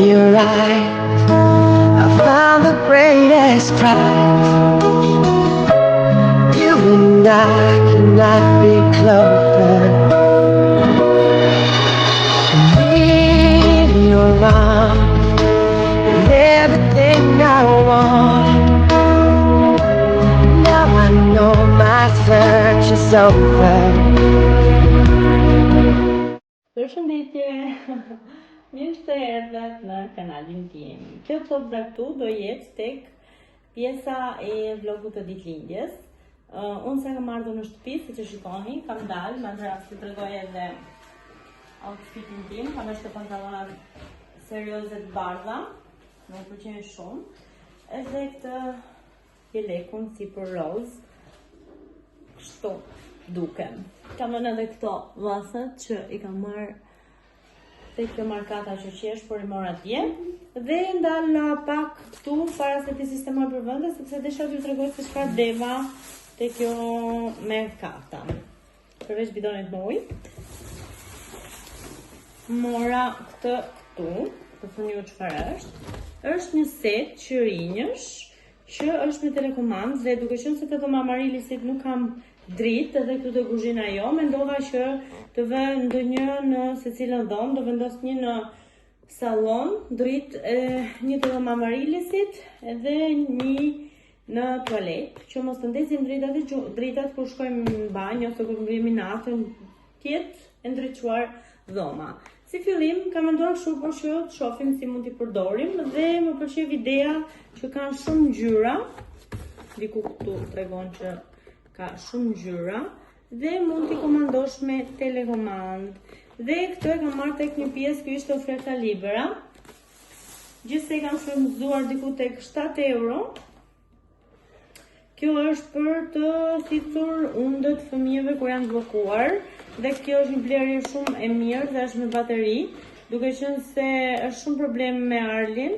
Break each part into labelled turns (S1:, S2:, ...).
S1: your eyes, I found the greatest prize. You and I cannot be closer. In your arms, and everything I want. Now I know my search is over.
S2: Përshëndetje, mirë se erdhët në kanalin tim. Kjo copë zaktu do jetë tek pjesa e vlogut të ditëlindjes. Unë se kam ardhur në shtëpi, siç e shikoni, kam dalë, më rast të tregoj edhe outfitin tim, kam është pantallona serioze të bardha, më pëlqejnë shumë. Edhe këtë jelekun si për roz, kështu duken. Kam në edhe këto vasët që i kam marrë tek kjo markata që qesh, por i mora atje. Dhe ndala pak këtu para se ti sistemoj për vende, sepse desha t'ju tregoj se çfarë deva te kjo merkata. Përveç bidonit me ujë, mora këtë këtu, të thoni ju çfarë është. Është një set qërinjësh që është me telekomandë dhe duke qenë se të Amarilisit nuk kam dritë edhe këtu të kuzhina jo, mendova që të vë ndonjë në secilën dhomë, do vendos një në salon, dritë një të Amarilisit edhe një në tualet, që mos të ndesim dritat kur shkojmë në banjë ose kur mbrimi natën, tjetë e ndriçuar dhoma. Si fillim, kam menduar kështu por që të shohim si mund t'i përdorim dhe më pëlqeu ideja që kanë shumë ngjyra. Diku këtu tregon që ka shumë ngjyra dhe mund t'i komandosh me telekomandë. Dhe këtë e kam marrë tek një pjesë që ishte oferta libera. Gjithsej kam shpenzuar diku tek 7 euro. Kjo është për të thithur undët fëmijëve kur janë bllokuar. Dhe kjo është një blerje shumë e mirë dhe është me bateri, duke qenë se është shumë problem me Arlin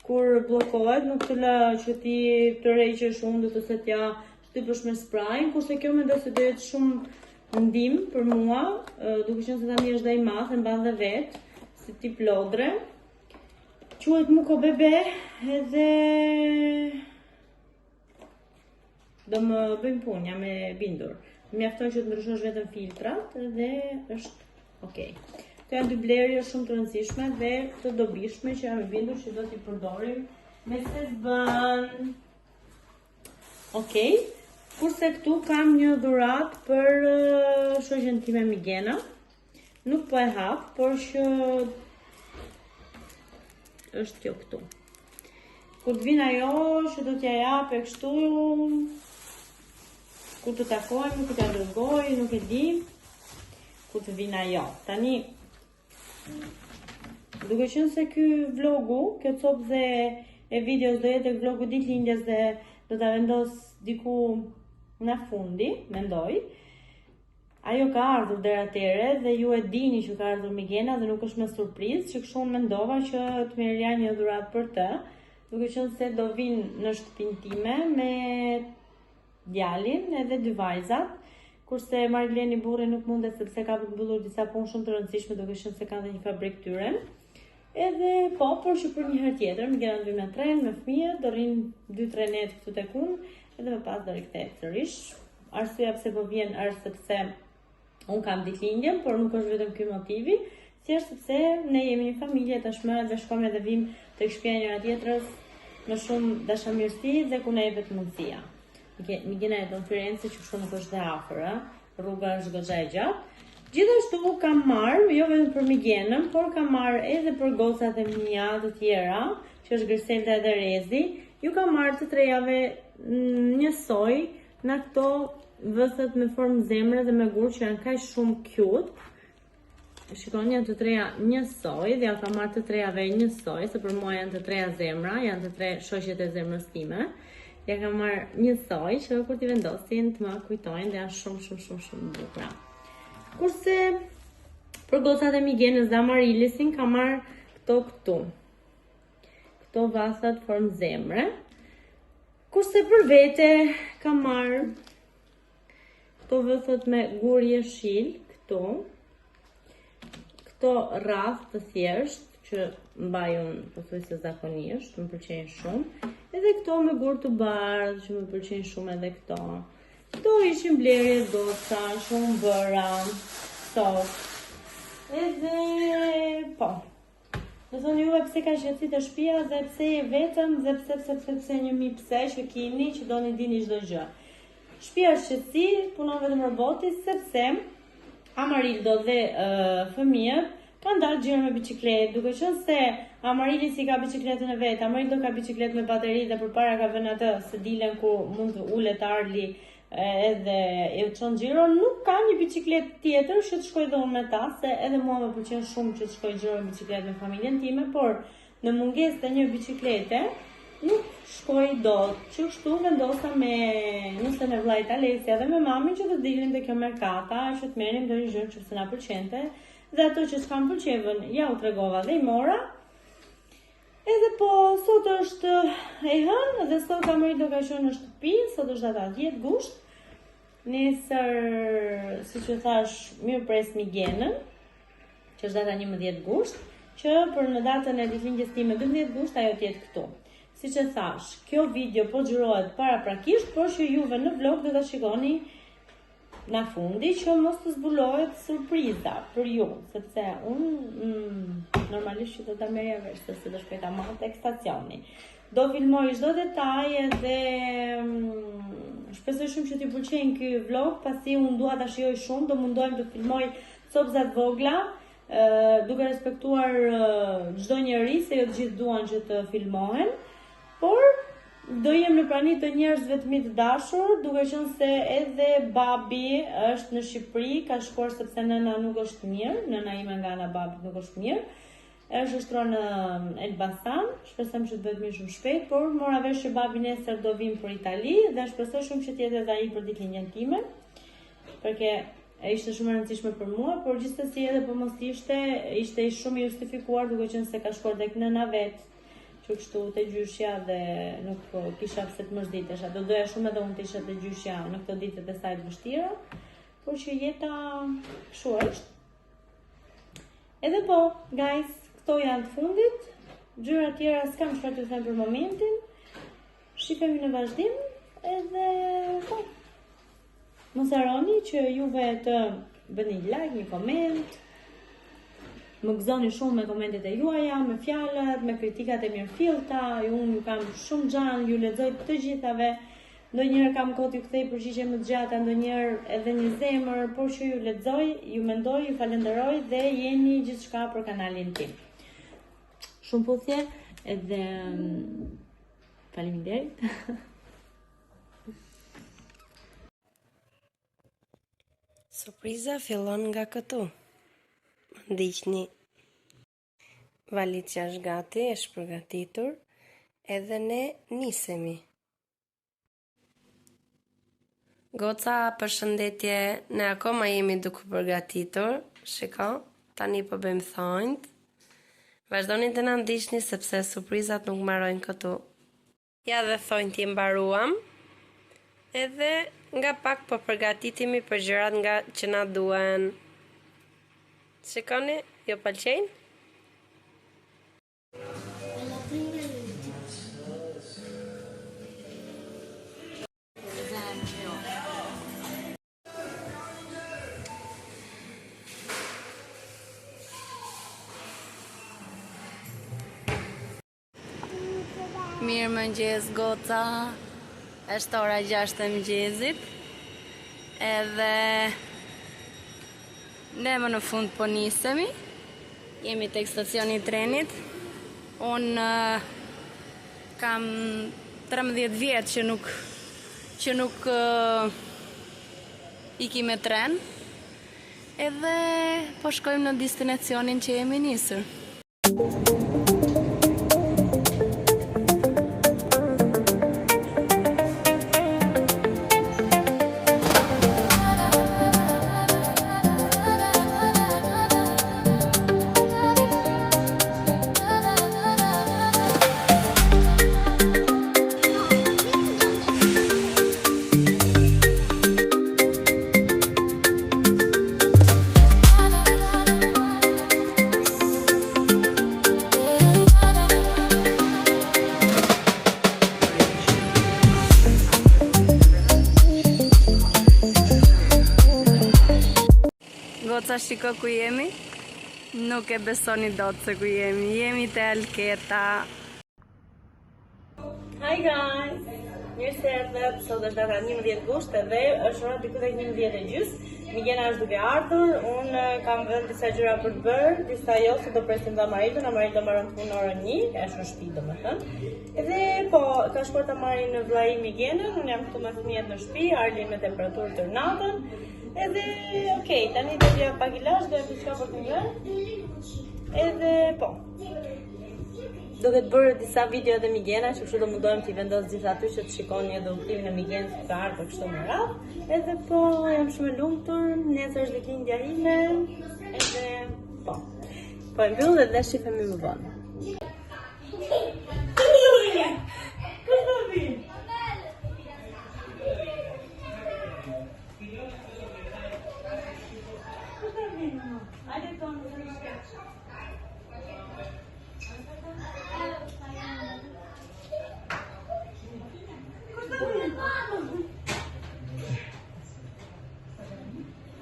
S2: kur bllokohet, nuk të lë që ti tërheqësh undët ose t'ja shtypësh me sprajin, kurse kjo mendoj se do jetë shumë ndihmë për mua, duke qenë se tani është dhe i madh e mban dhe vet, si tip lodre. Quhet Muko Bebe edhe do më bëjmë punë, jam e bindur. Mjafton që të ndryshosh vetëm filtrat dhe është okay. Këto janë dy blerje shumë të rëndësishme dhe të dobishme që jam e bindur që do t'i përdorim me se s'bën. Okej. Kurse këtu kam një dhuratë për shoqen time Migena. Nuk po e hap, por që është kjo këtu. Kur të vinë ajo që do t'ja jap e kështu, kur të takojmë, kur t'ja dërgoj, nuk e di, kur të vina jo. Tani, duke qenë se ky vlogu, kjo copë dhe e videos do jetë vlogu ditëlindjes dhe do t'a vendos diku në fundi, mendoj. Ajo ka ardhur deri atëre dhe ju e dini që ka ardhur Migena dhe nuk është me surprizë, që kështu mendova që të merrja një dhuratë për të, duke qenë se do vinë në shtëpinë time me djalin edhe dy vajzat, kurse Margleni burri nuk mundet sepse ka mbyllur disa punë shumë të rëndësishme, duke qenë se kanë dhe një fabrikë tyren. Edhe po, por që për një herë tjetër, Migena do vinë me tren, me fëmijët, do rrinë 2-3 net këtu tek unë, edhe më pas do rikthehet sërish. Arsyeja pse po vjen është sepse unë kam ditëlindjen, por nuk është vetëm ky motivi, thjesht sepse ne jemi një familje tashmë dhe shkojmë edhe vim tek shtëpia njëra tjetrës me shumë dashamirësi dhe ku na jepet mundësia. Migena jeton në Firenze që kështu nuk është dhe afër, rruga është goxha e gjatë. Gjithashtu kam marrë, jo vetëm për Migenën, por kam marrë edhe për gocat e mia të tjera, që është Griselda edhe Rezi. Ju kam marrë të trejave njësoj në këto vëthët me formë zemre dhe me gur që janë kaq shumë cute. Shikoni, janë të treja njësoj dhe ja kam marrë të trejave njësoj, se për mua janë të treja zemra, janë të tre shoqjet e zemrës time. Ja kam marrë njësoj që kur t'i vendosin të më kujtojnë dhe janë shumë bukura. Kurse për gocat e Migenës dhe Amarilisin kam marrë këto vasat formë zemre. Kurse për vete kam marrë këto vëthët me gur jeshil, këto rrath të thjesht, që mbaj unë pothuajse zakonisht, më pëlqejnë shumë. Edhe këto me gur të bardhë që më pëlqejnë shumë edhe këto. Këto ishin blerje goca, shumë bëra, këto. Edhe po. Në thonë juve pse ka qetësi të shtëpia dhe pse je vetëm dhe pse një mi pse që kini që doni dini çdo gjë. Shtëpia është qetësi, punon vetëm roboti sepse Amarildo dhe fëmijët kanë dalë gjirë me bicikletë, duke qenë se Amarili si ka bicikletën e vet, Amarildo ka bicikletë me bateri dhe përpara ka vënë atë se dilen ku mund të ulet Arli edhe e çon xhiro, nuk ka një bicikletë tjetër që të shkoj dhe unë me ta, se edhe mua më pëlqen shumë që të shkoj xhiro me bicikletë me familjen time, por në mungesë të një biciklete nuk shkoj dot. Që kështu vendosa nëse me vllajt Alesia dhe me mamin që të dilnim te kjo merkata, që të merrim ndonjë gjë që s'na pëlqente. Dhe ato që s'kam pëlqevën, ja u tregova dhe i mora. Edhe po, sot është e hënë dhe sot Amarildo ka qenë në shtëpi, sot është data 10 gusht. Nesër, siç e thash, mirëpres Migenën, që është data 11 gusht, që për në datën e ditëlindjes time 12 gusht ajo të jetë këtu. Siç e thash, kjo video po xhirohet paraprakisht, por që juve në vlog do ta shikoni në fundi që mos të zbulohet surpriza për ju, sepse unë normalisht që do ta merrja vesh se do shkoj ta marr tek stacioni. Do filmoj çdo detaj edhe shpresoj shumë që t'i pëlqejnë ky vlog, pasi unë dua ta shijoj shumë, do mundohem të filmoj copza të vogla, duke respektuar çdo njeri, se jo të gjithë duan që të filmohen, por do jem në prani të njerëzve të mi të dashur, duke qenë se edhe babi është në Shqipëri, ka shkuar sepse nëna nuk është mirë, nëna ime nga ana babit nuk është mirë, është ushtruar në Elbasan, shpresojmë që të bëhet mirë shumë shpejt, por mora vesh që babi nesër do vim për Itali dhe shpresoj shumë që të jetë edhe ai për ditëlindjen time, përke ishte shumë e rëndësishme për mua, por gjithsesi edhe po mos ishte shumë i justifikuar duke qenë se ka shkuar tek nëna vet. Që kështu të gjyshja dhe nuk kisha pse të mërzitesha. Do doja shumë edhe unë të isha të gjyshja në këto ditët e saj të vështira, por që jeta kështu është. Edhe po, guys, këto janë të fundit. Gjëra tjera s'kam çfarë të them për momentin. Shikojmë në vazhdim edhe po. Mos harroni që juve të bëni like, një koment. Më gëzoni shumë me komentet e juaja, me fjalët, me kritikat e mirëfillta. Unë kam shumë xhan, ju lexoj të gjithave. Ndonjëherë kam kohë t'ju kthej përgjigje më të gjata, ndonjëherë edhe një zemër, por që ju lexoj, ju mendoj, ju falenderoj dhe jeni gjithçka për kanalin tim. Shumë puthje edhe faleminderit.
S3: Surpriza fillon nga këtu. Ndiqni. Valitja është gati, është përgatitur, edhe ne nisemi. Goca, përshëndetje, ne akoma jemi duke përgatitur. Shiko, tani po bëjmë thonjt. Vazhdoni të na ndiqni sepse surprizat nuk mbarojnë këtu. Ja dhe thonjt i mbaruam. Edhe nga pak po përgatitemi për gjërat nga që na duhen. Shikoni, jo pëlqejnë? Mirë mëngjes goca, është ora 6 e mëngjesit, edhe ne më në fund po nisemi, jemi tek stacioni i trenit. Unë kam 13 vjet që nuk iki me tren, edhe po shkojmë në destinacionin që jemi nisur. Goca, shiko ku jemi. Nuk e besoni dot se ku jemi. Jemi te Alketa.
S2: Hi guys! Mirë se erdhët, sot është data 11 gusht dhe është ora diku tek 11:30. Migena është duke ardhur, unë kam vënë disa gjëra për të bërë, disa jo, se do presim të Amarildo marrën punë orën 1, është në shtëpi domethënë. Edhe po, ka shkuar ta marrin në vllai Migenën, unë jam këtu me fëmijët në shtëpi, Arli me temperaturë të natën. Edhe okay, tani do t'ja pak ilazh, do të diçka për të ngrënë. Edhe po. Duke të bërë disa video dhe Migena, që kështu do mundohem t'i vendos gjithë aty që të shikoni edhe udhëtimin e Migenës që ka ardhur kështu më radhë. Edhe po, jam shumë e lumtur, nesër është ditëlindja ime, edhe po. Po e mbyll dhe shifemi më vonë.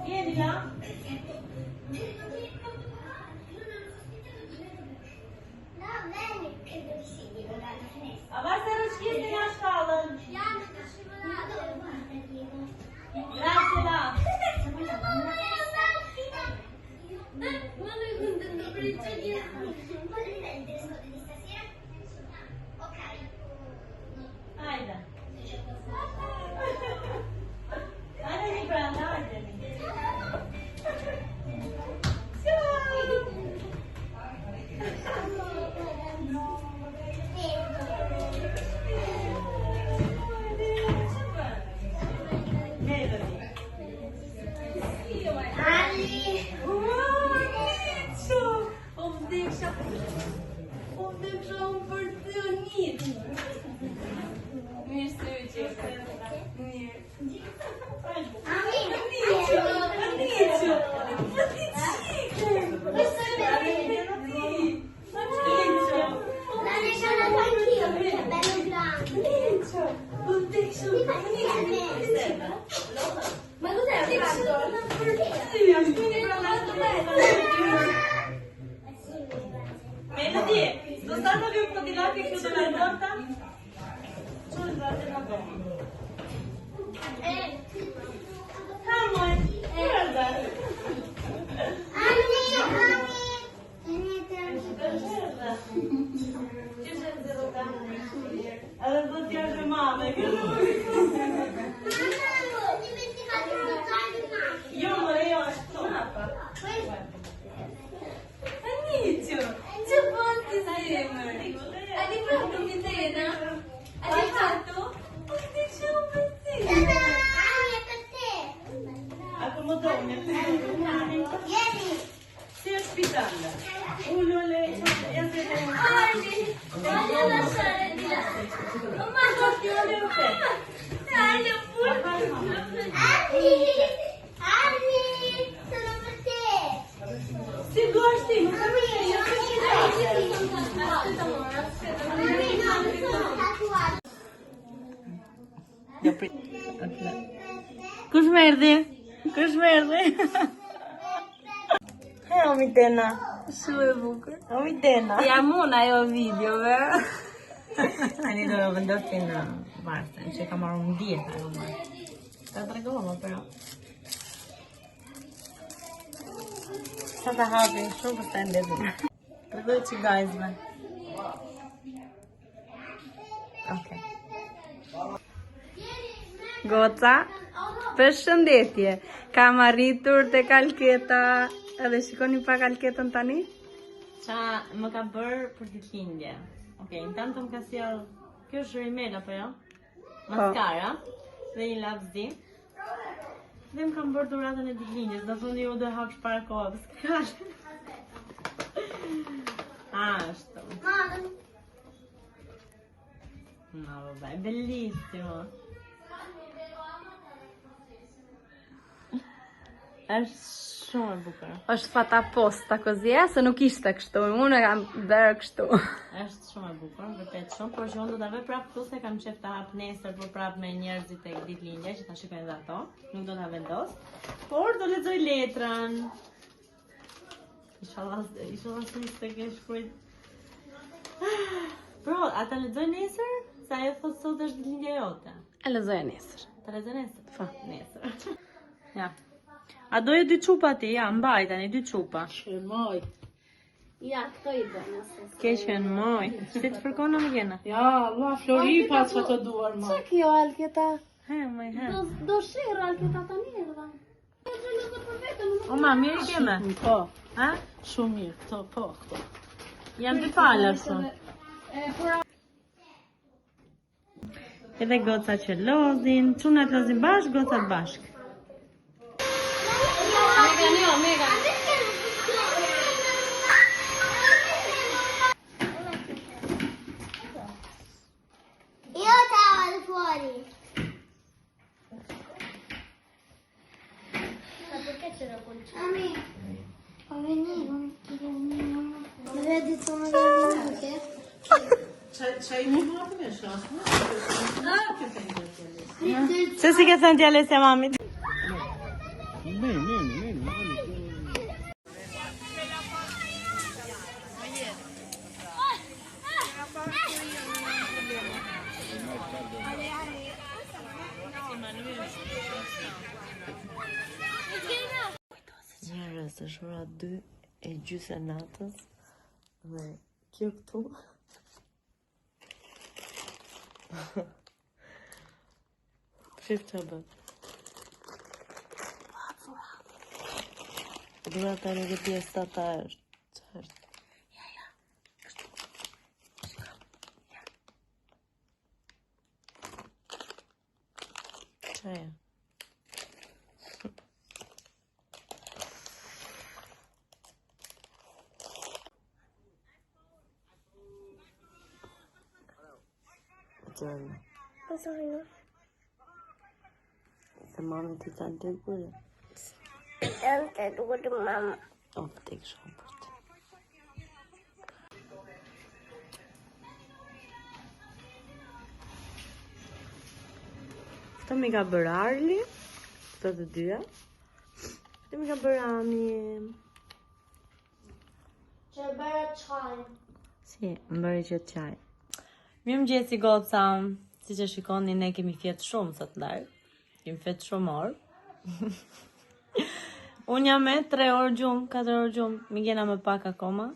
S2: Vieni là. Avanza lo schiena na shkallën. Grazie là. Hajde. Hajde mi pranda, hajde mi. Melody, sto stando più un po' di là che chiudo la porta? Come on, guarda. Adesso ti apre mamma, che io vorrei suonata. Inizio. C'è fatto insieme. Hai fatto Mitena? Hai fatto? Dice un pezzetto. Accomodone. Vieni. Stai ospitando. Uno le voglio lasciare di là. Mamma, voglio le Anni, sono per te. Se gusti, non capisci, io Kush merdi? Kush merdi? O Mitena. Shumë e bukur. O Mitena.
S3: Jam unë ajo videove.
S2: Tani do të vendosin varsen, që ka marrë një dietë ajo më. Ta tregova però. Sa të hapin shumë për të ndezim. Tregoj që gajzme. Okay.
S3: Goca, përshëndetje. Kam arritur te Alketa. Edhe shikoni pak Alketën tani.
S2: Qa më ka bërë për ditëlindje. Okej, intanto më ka sjell, kjo është rimel apo jo? Maskara dhe një lavzi. Dhe më kam bërë dhuratën e ditëlindjes, do thoni ju do hapsh para kohës. Ashtu. No, vabbè, bellissimo. Është shumë e bukur.
S3: Është fata posta così, se nuk ishte kështu. Unë e kam bërë kështu.
S2: Është shumë e bukur, vërtet shumë, por që unë do ta vë prapë këtu se kam qef ta hap nesër por prapë me njerëzit tek ditëlindja që ta shikojnë dhe ato. Nuk do ta vendos. Por do lexoj letrën. Inshallah se ishte ke shkruajt. Bro, a ta lexoj nesër? Se ajo thot sot është ditëlindja jote.
S3: E lexoj nesër.
S2: Ta lexoj nesër? Po, nesër. Ja. A doje 2 çupa ti? Ja, mbaj tani 2 çupa.
S4: Shërmoj.
S3: Ja, këto i bëjnë asë.
S2: Keqen moj. Si të përkona më gjena?
S4: Ja, Allah, Flori pa që të duar ma.
S3: Që kjo Alketa?
S2: He, moj, he.
S3: Do shirë Alketa të mirë dhe.
S2: O ma, mirë i keme?
S4: Po,
S2: Ha?
S4: shumë mirë, këto, po, këto.
S2: Jam të falër sot. Edhe goca që lozin, çunat lozin bashk, gocat bashk.
S5: Io stavo fuori. Ma perché c'era quel cielo? Ma venivano. Ma vedi sono venute?
S4: Çaj një mua të me shasë,
S2: Se si ke thënë t'ja lesja mamit? Njerëz, është ora 2:30 natës dhe kjo këtu Shif që bë. Dura të në pjesë ta është. Që është? Që e? Gjërë. Se mami ti ta në të gërë.
S5: Anche due mamma.
S2: O, të kështë për të. Këto mi ka bërë Arli, këto të dyja. Këto mi ka bërë Ami.
S5: C'è bella çaj.
S2: Si, më bëri që të qaj. Mirë më gjesi goca, si që shikoni ne kemi fjetë shumë sot larë. Kemi fjetë shumë orë. Unë jam me 3 orë gjumë, 4 orë gjumë, Migena më pak akoma.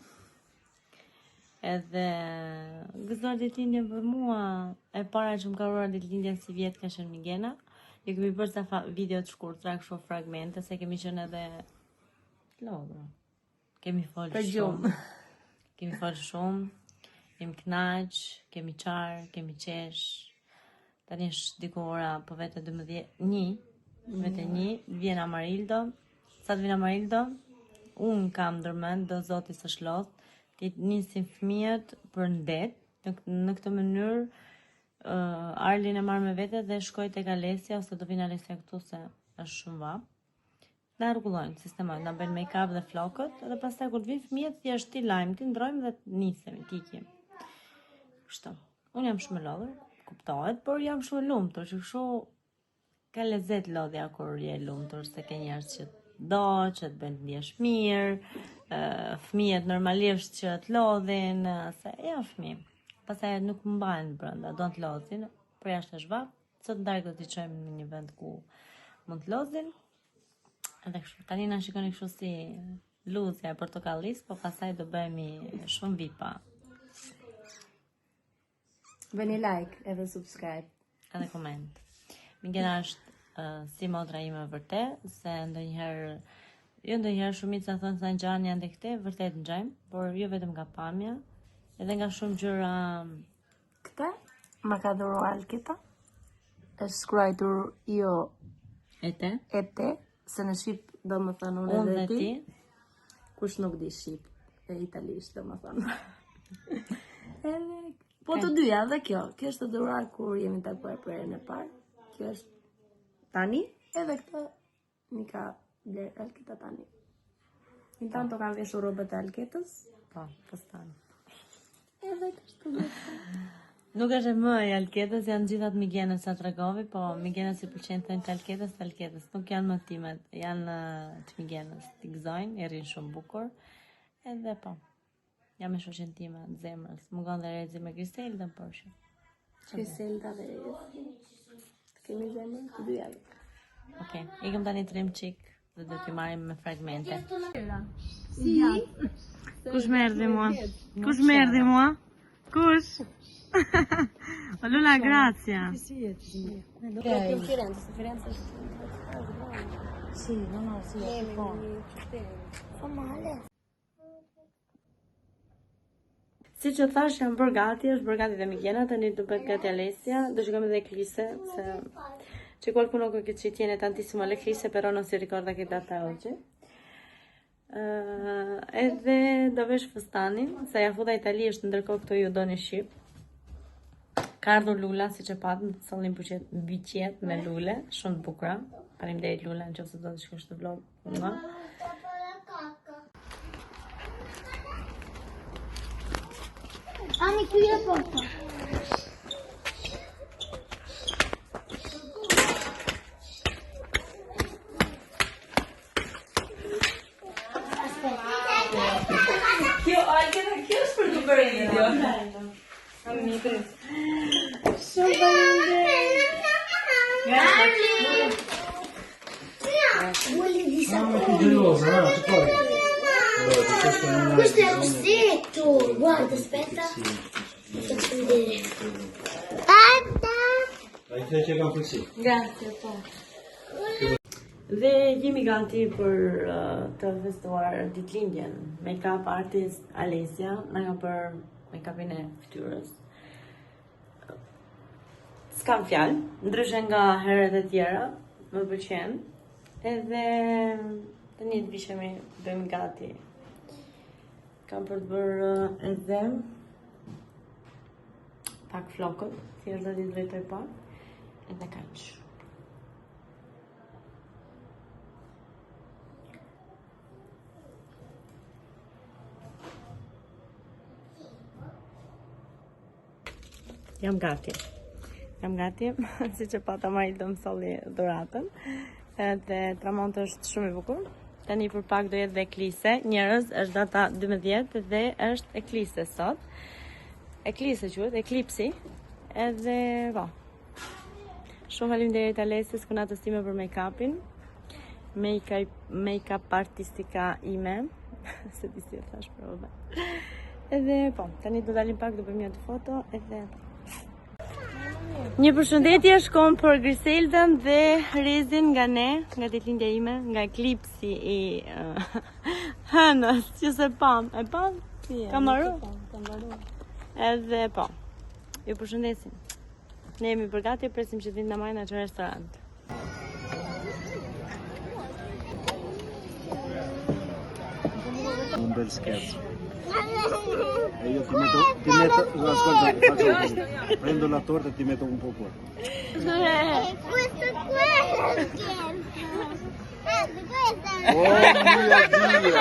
S2: Edhe gëzuar ditëlindjen për mua, e para që më ka uruar ditëlindjen si vjetë ka qenë Migena. Jo kemi bërë sa video të shkurtra, kështu fragmente, se kemi qenë edhe lodra. Kemi folë shumë. Kemi folë shumë, kemi knaq, kemi qarë, kemi qesh. Tani është diku ora po vete 12, vete 1, vjen Amarildo. Sa të vjen Amarildo, unë kam ndërmend, do zoti së shlodh, të nisin fëmijët për në det. Në këtë mënyrë, Arlin e marrë me vete dhe shkoj tek Alesja, ose do vinë Alesja këtu se është shumë vap. Na rregullojmë, sistemojmë, na bëjnë make-up dhe flokët, edhe pastaj kur të vinë fëmijët, thjesht ti lajm, ti ndrojmë dhe nisemi, tikim. Kështu. Unë jam shumë e lodhur, kuptohet, por jam shumë e lumtur, që kështu ka lezet lodhja kur je e lumtur, se ke njerëz që do, që të bëjnë të ndjesh mirë, fëmijët normalisht që të lodhin, se janë fëmijë. Pastaj nuk mbahen brenda, do të lodhin, por jashtë është vap. Sot ndarë do t'i çojmë në një vend ku mund të lodhin. Edhe kështu, tani na shikoni kështu si luzja e portokallis, po pastaj do bëhemi shumë vipa.
S3: Bëni like edhe subscribe.
S2: Edhe koment. Migena është si motra ime vërtet, se ndonjëherë shumica thonë se ngjan janë tek te, vërtet ngjajmë, por jo vetëm nga pamja, edhe nga shumë gjëra.
S3: Këta ma ka dhuruar Alketa. Është shkruar jo
S2: E te?
S3: e te, se në shqip do më thënë
S2: Unë dhe ti.
S3: Kush nuk di shqip, e italisht do më thënë. Po të dyja, dhe kjo është të dhuruar kur jemi takuar për herën e parë. Kjo është tani, edhe këtë mi ka bler Alketa tani. Intanto kam veshur rrobët e Alketës.
S2: Po, postan.
S3: Edhe kështu.
S2: Nuk është e më e Alketës, janë gjithat Migenës sa tregovi, po Migenës i pëlqen thënë të Alketës, nuk janë më timet, janë të Migenës, t'i gëzojnë, i rrinë shumë bukur. Edhe po. Jam me shoqen time të zemrës. Mungon dhe Rezi me Griseldën, por që.
S3: Griselda dhe Rezi. Kemi zemrën të dyja.
S2: Okej, ikëm tani trim çik dhe do t'i marrim me fragmente. Kush më erdhi mua? Kush më erdhi mua? Kush? O Lula, gracia.
S3: Firenze.
S4: Sì, no, sì, è buono.
S5: Fa male.
S2: Si që thash, jam bërë gati, është bërë gati dhe Migjena, tani do bëhet gati Alessia, do shikojmë edhe Eclisse, se c'è qualcuno che ci tiene tantissimo all'Eclisse, però non si ricorda che data è oggi. Edhe do vesh fëstanin, se ja futa italisht, ndërkohë këto ju doni shqip. Ka ardhur Lula, si që patën, të sollin byqet me lule, shumë të bukura. Faleminderit Lula, nëse do të shkosh të vlog nga.
S5: Ami, chiudi la porta.
S2: Kjo është për të bërë video. Shumë
S5: Questo è il rossetto. Guarda, aspetta. Faccio vedere. Guarda.
S6: Ai te që kam fësi.
S2: Grazie, po. Dhe jemi gati për të festuar ditëlindjen. Make-up artist Alessia na ka bërë make-upin e fytyrës. S'kam fjalë, ndryshe nga herët e tjera, më pëlqen. Edhe tani të vishemi, bëjmë gati. Kam për të bërë edhe pak flokët, thjesht do t'i drejtoj pak, edhe kaq. Jam gati, si që pata marrë të më solli dhuratën, edhe tramontë është shumë i bukur. Tani për pak do jetë dhe Eclisse, njerëz, është data 12 dhe është Eclisse sot. Eclisse quhet, Eclipsi, edhe po. Shumë faleminderit Alessis, kunatës time për make-upin, make-up artistika ime, se di si e thash për ove. Edhe po, tani do dalim pak, do bëjmë një të foto, edhe një përshëndetje shkon për Griseldën dhe Rezin nga ne, nga ditëlindja ime, nga Eclipsi i hënës, që se pam, e pam? Kam marru? Edhe po, ju përshëndesim. Ne jemi përgati, presim që të vinë në majnë në që restorant.
S6: Un bel scherzo. E io ti metto, ascolta, faccio così. Prendo la torta e ti metto un po' qua.
S5: Questo è quello scherzo. Questa è
S6: Oh mio Dio!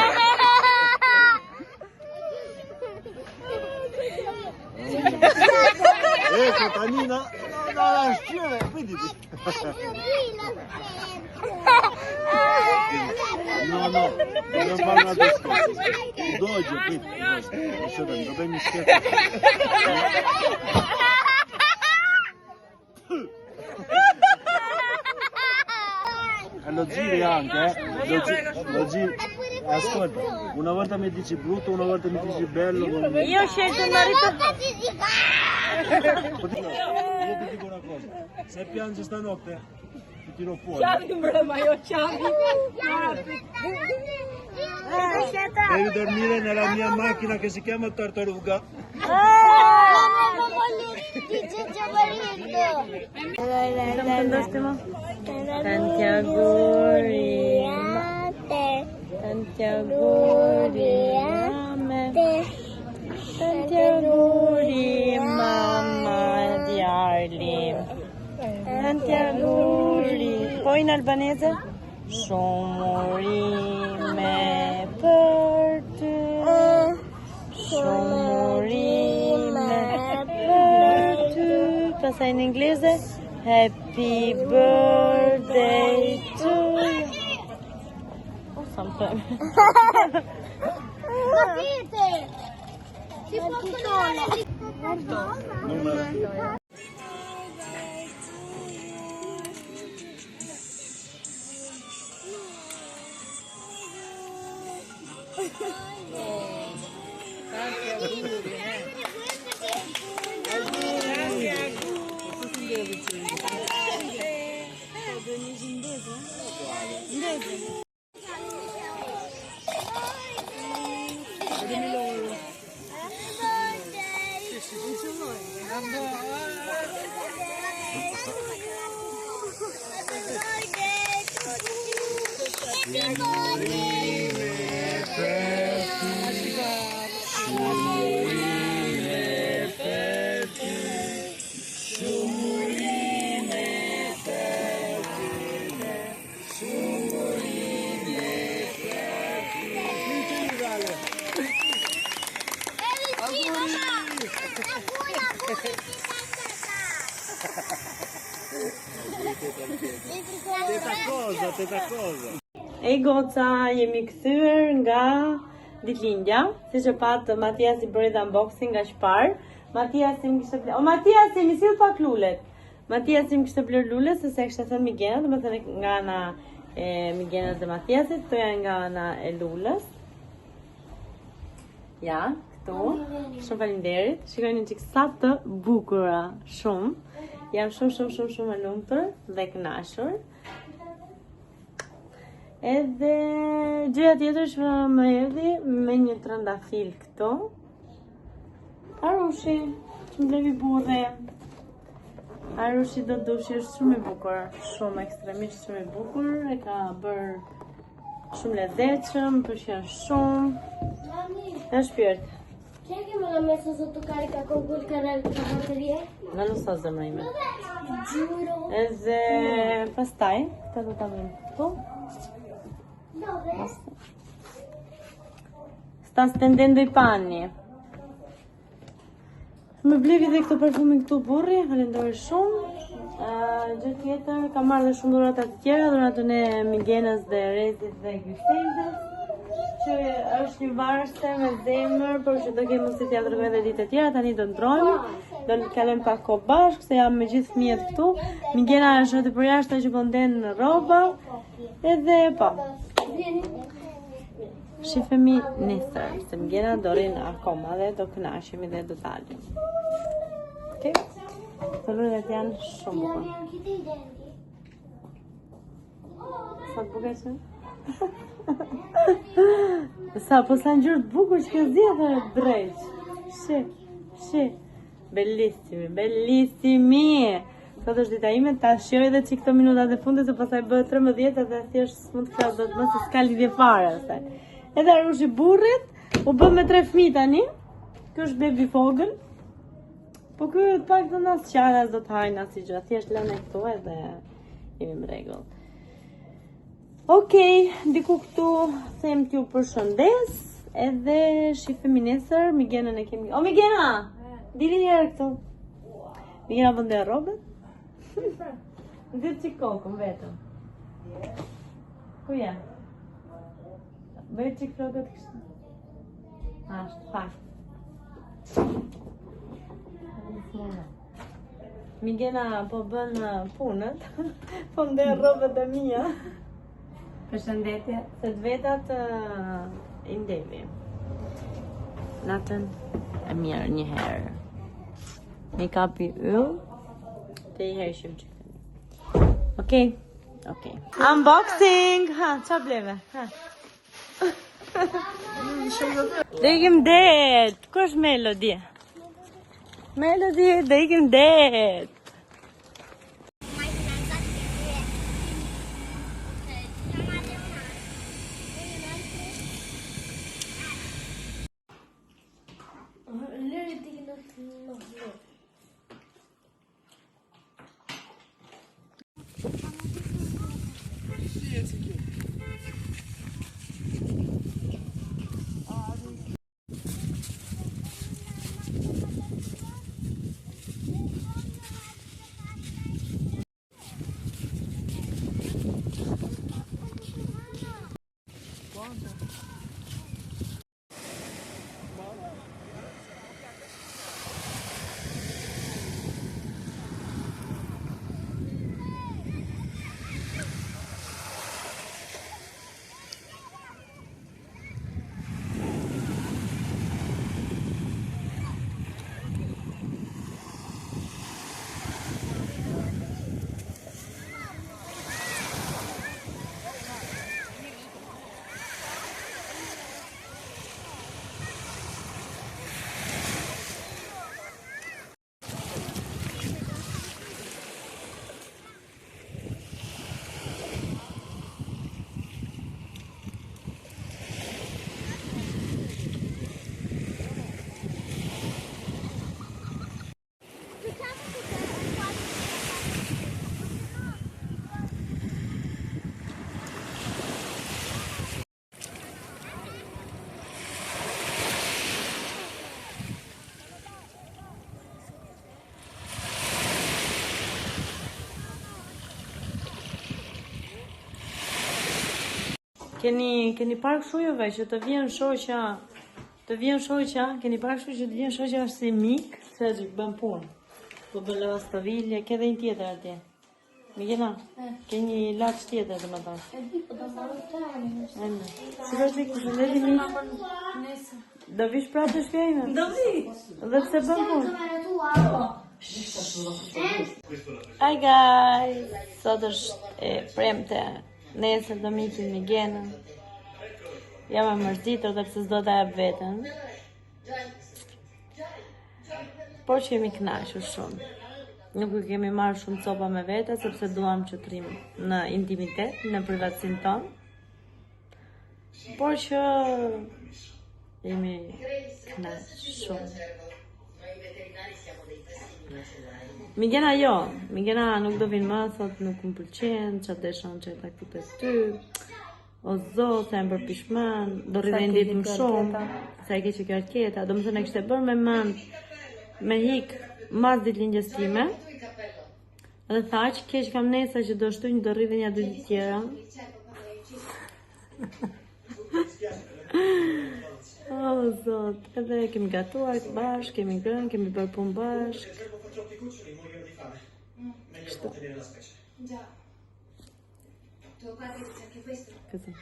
S6: Ecco Tanina, no, sciole, quindi no, dobbiamo fare una discorso. Doggio, quindi, dobbiamo scherzare. Lo giri anche, lo giri. Ascolta, una volta mi dici brutto, una volta mi dici bello.
S2: Io ho scelto il marito.
S6: Io ti dico una cosa, se piangi stanotte ti tiro fuori. Devi dormire nella mia macchina che si chiama Tartaruga.
S2: Tanti auguri. Tanti auguri a me. Tanti auguri mamma di Arli. Tanti auguri. Poi in albanese? Shumurime për ty. Shumurime për ty. Pastaj in inglese? Happy birthday to you. Or something.
S5: capite? Si possono fare?
S6: Teta cosa.
S2: E goca, jemi kthyer nga ditëlindja, siç e patë Matiasi bëri dhe unboxing nga Shpar. Matiasi më kishte bler. O Matiasi, më sill pak lulet. Matiasi më kishte bler lule sepse kishte thënë Migena, domethënë nga ana e Migenës dhe Matiasit, këto janë nga ana e lulës. Ja, këtu. Shumë faleminderit. Shikojeni çik sa të bukura, shumë. Jam shumë e lumtur dhe kënaqur. Edhe gjëja tjetër që më erdhi me një trëndafil këto. Arushi, që më levi burre. Arushi do dushi është shumë i bukur, shumë ekstremisht shumë i bukur, e ka bërë shumë lezetshëm, më pëlqen shumë. Në shpirt.
S5: C'è che me l'ha messo sotto carica con quel canale di batterie?
S2: Në lo so zemra ime.
S5: Giuro.
S2: Edhe pastaj, këta do ta bëjmë këtu.
S5: Dove?
S2: Sta stendendo i panni. Më blevi dhe këto parfumin këtu burri, falenderoj shumë. Gjë tjetër, kam marrë dhe shumë dhurata të tjera, dhuratën e Migenës dhe Rezit dhe Gysendes, që është një varëste me zemër, por që do kemi mundësi t'ja tregoj edhe ditë të tjera, tani do ndrojmë, do të kalojmë pak kohë bashkë, se jam me gjithë fëmijët këtu. Migena është edhe për jashtë që po nden në rroba, edhe po. Shifemi nesër, se Migena do rinë akoma dhe do kënaqemi dhe do dalim. Okej? Të lulet janë shumë bukur.
S5: Anche dei denti.
S2: Sa të bukur që? Sa, po sa ngjyrë të bukur që kjo zjedhe drejt. Shi. Bellissimi, bellissimi. Sot është dita ime, ta shjoj edhe që këto minutat e fundit, se pasaj bëhet 13 dhe thjesht s'mund të klas do të më se s'ka lidhje fare. Edhe Arushi burrit u bë me 3 fëmijë tani. Ky është bebi vogël. Po ky të pak të nas qara do të hajnë asnjë gjë. Thjesht lënë këtu edhe jemi në rregull. Okej, diku këtu them t'ju përshëndes, edhe shifemi nesër, Migenën e kemi. O Migena! Dili një herë këtu. Migena bënde rrobët? Dhe që kokën vetëm. Ku janë? Bëjë që flokët kështë? Ashtë, fakt. Migena po bën punët, po ndë rrobët e mija. Përshëndetje. Se të vetat i ndevi. Natën e mirë një herë. Mi kapi yll, të i heshim që këni. Okej. Unboxing! Ha, qa bleve? Ha. Dhe ikim det! Ku është Melody? Melody, dhe ikim det! Keni parë kështu juve që të vjen shoqja, keni parë kështu që të vjen shoqja është si mik, se që bën punë. Po bën lavastavilje, ke dhe një tjetër atje. Migena, ke një laç tjetër domethënë.
S5: E di, po do marrë tani.
S2: Si vazhdi kështu lezi mi? Do vish prapë të shtëpia ime? Do vi. Dhe pse bën punë? Hi guys, sot është e premte. Nesër do miqin Migenën. Jam e mërzitur dhe pse s'do ta jap veten. Por që jemi kënaqur shumë. Nuk i kemi marrë shumë copa me vete, sepse duam që të rrim në intimitet, në privatësinë tonë. Por që jemi kënaqur shumë. Migena jo, Migena nuk do vinë më, thot nuk më pëlqen, që deshon që ta këtip e ty, o zot, se më përpishman, do rridhe ditë më shumë, sa e ke që kjo arketa, do më thënë e kështë e bërë me mand, me hik, mas ditëlindjes time, dhe tha që keq kam nesa që do shtuj do rridhe një 2 ditë tjera. O zot, edhe kemi gatuar bashkë, kemi grënë, kemi bërë punë bashkë. Così.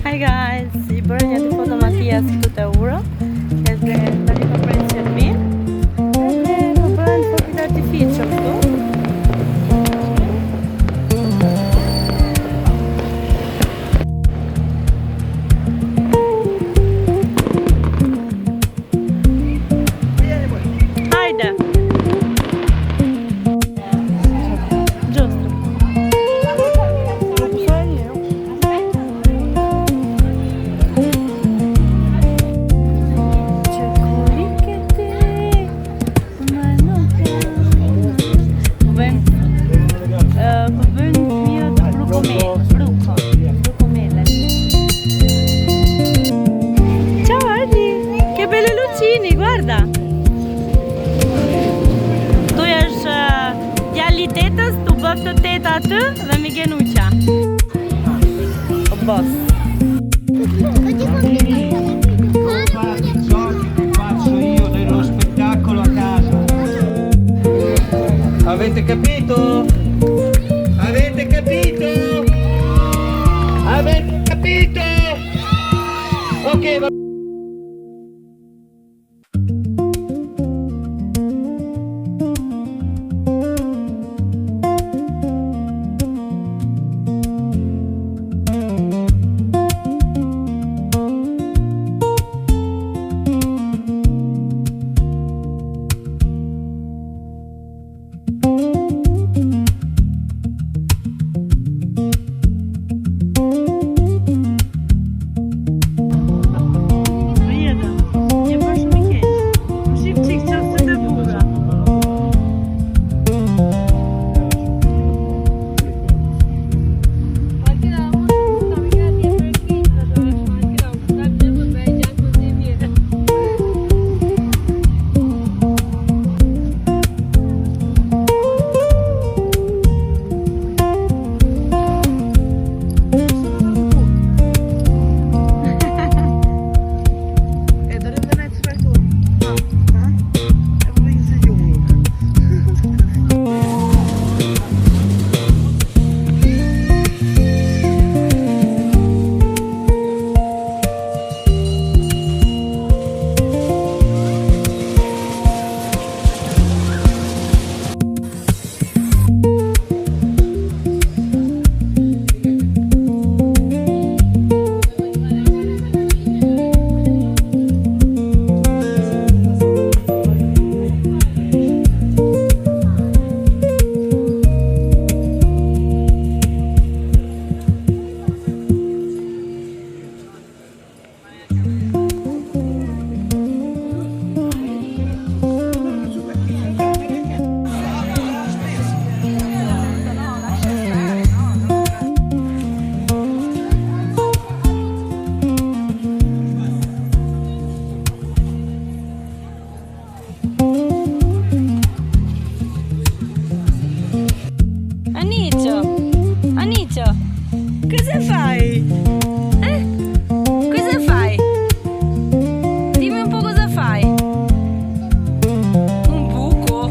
S2: Hi guys, I bërë një të foto Matias këtu të uro. Edhe tani po presim që të vinë. Edhe po bëhen fotit artificial këtu. Hajde! Guarda! Tu është djali tetës, tu bëf të teta aty dhe Migenuqa. O boss.
S7: Faccio io dello spettacolo a casa. Avete capito? Avete capito? Avete capito? Ok, va.
S4: Anicio, cosa fai? Cosa fai? Dimmi un po' cosa fai. Un buco?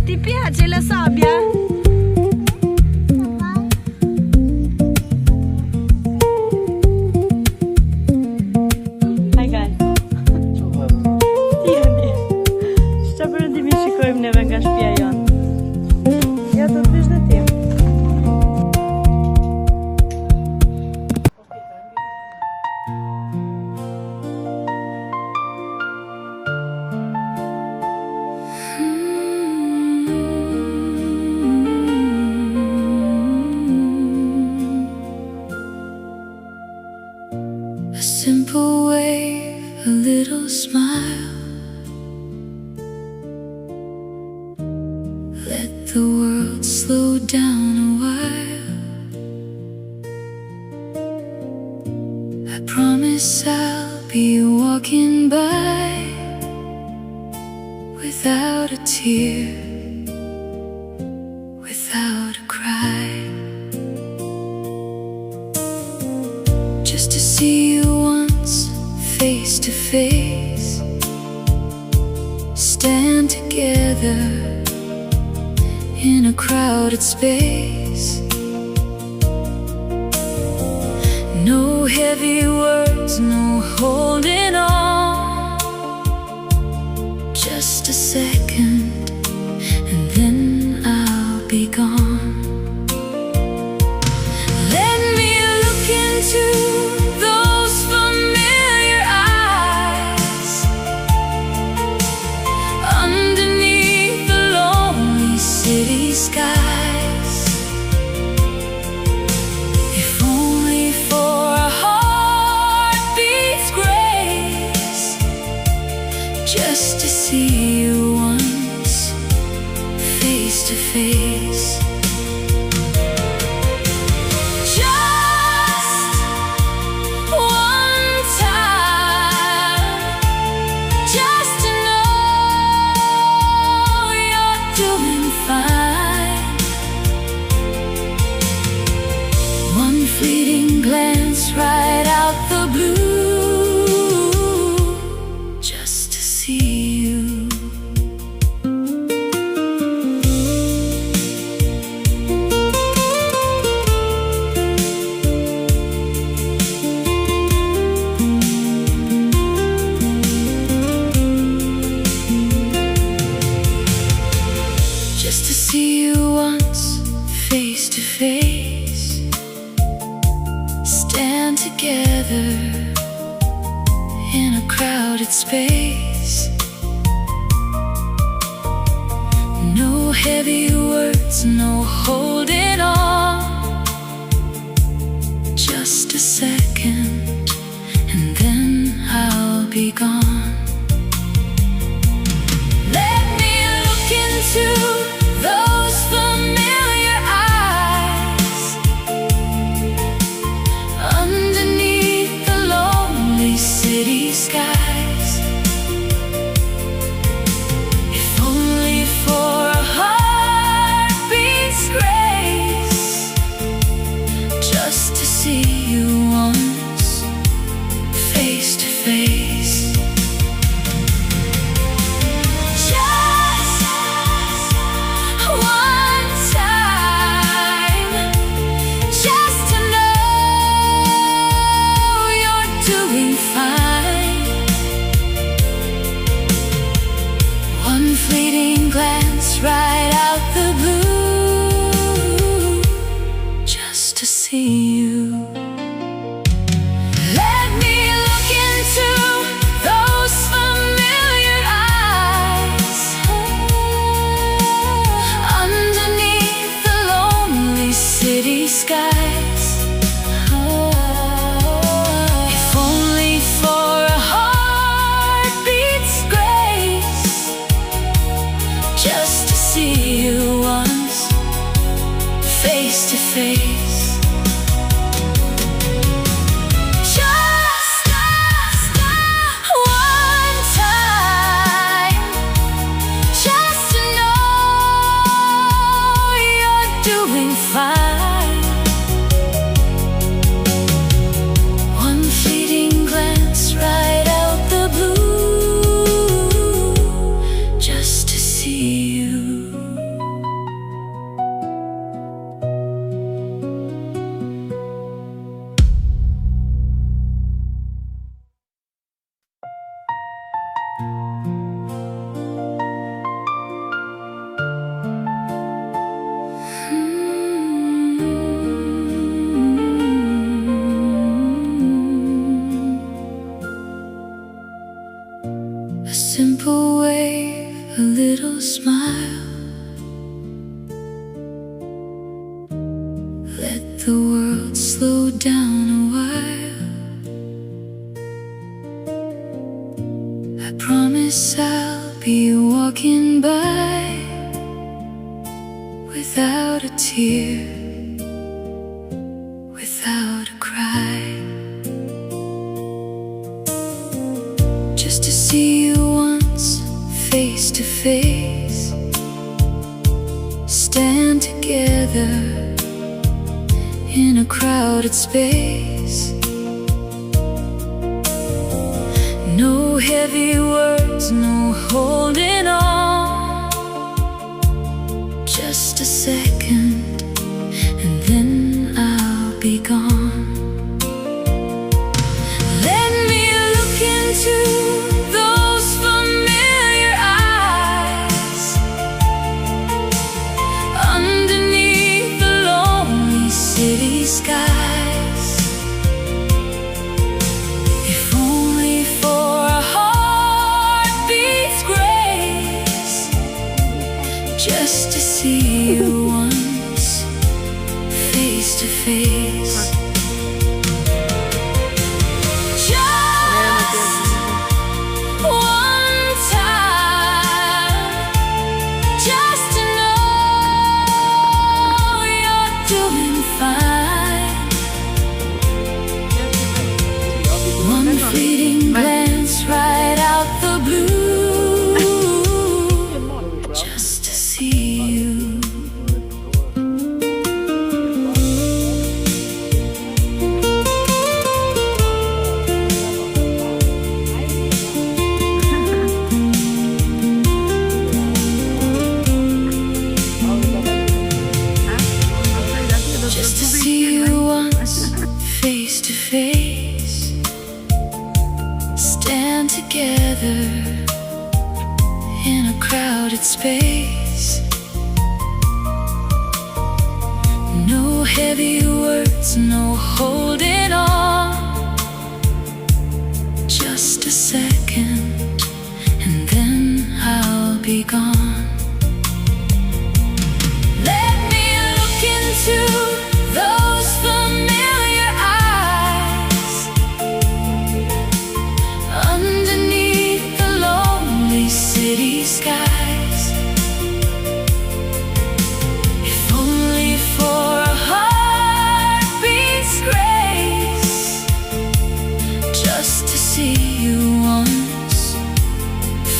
S4: Ti piace la sabbia?
S2: Hi guys. Jeni. Çfarë perëndimi shikojmë neve nga shtëpia jonë? Ja do të vish dhe ti.
S8: A simple wave, a little smile. Let the world slow down a while. I promise I'll be walking by without a tear, without a cry. Just to see you once, face to face. Stand together in a crowded space. No heavy words, no holding on. Just a second, and then I'll be gone. Let me look into those familiar eyes. Underneath the lonely city skies. If only for a heartbeat's grace, just to see you once, face to face. Fleeting glance right out the blue, just to see you. Just to see you once, face to face. Stand together in a crowded space. No heavy words, no holding on. Just a second, and then I'll be gone. Let me look into those familiar eyes. Underneath the lonely city skies. If only for a heartbeat's grace, just to see you once, face to face. Just one time, just to know you're doing fine. One fleeting glance right out the blue, just to see you. Let me look into those familiar eyes. Underneath the lonely city skies. If only for a heartbeat's grace, just to see you once, face to face. Just one time, just to know the world slow down a while. I promise I'll be walking by without a tear, without a cry, just to see you once face to face, stand together in a crowded space. No heavy words, no holding on, just a second and then I'll be gone. Let me look into those familiar eyes, underneath the lonely city skies. If only for a heartbeat's grace, just to see you once face to face. Just one time, just to know you're doing fine. One fleeting glance right out the blue, just to see you. Just to see you once face to face, stand together in a crowded space. No heavy words, no holding on, just a second and then I'll be gone. Let me look into those familiar eyes, underneath the lonely city skies. If only for a heartbeat's grace, just to see you once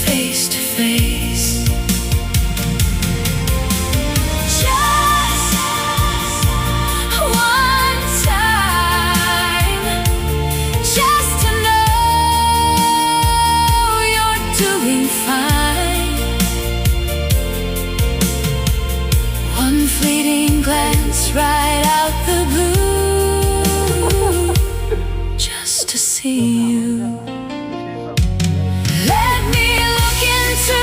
S8: face to face. Just one time, just to know you're doing fine. One fleeting glance right out the blue, just to see you. Let me look into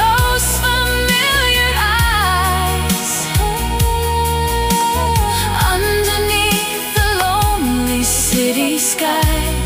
S8: those familiar eyes, underneath the lonely city skies.